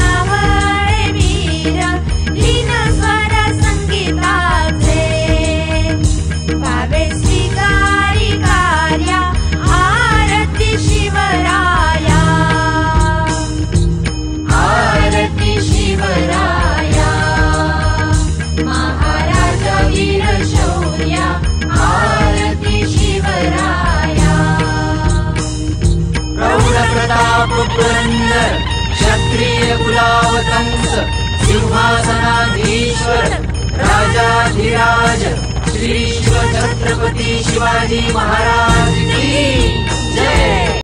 जावळे वीर लीन स्वर संगीताचे भावे स्वीकारी कार्या आरती शिवराया आरती शिवराया महाराज वीर शौर्या आरती शिवराया प्रौढ प्रताप पुरंदर क्षत्रिय कुलावतंस सिंहासनाधीश्वर राजाधिराज श्री शिव छत्रपती शिवाजी महाराज की जय।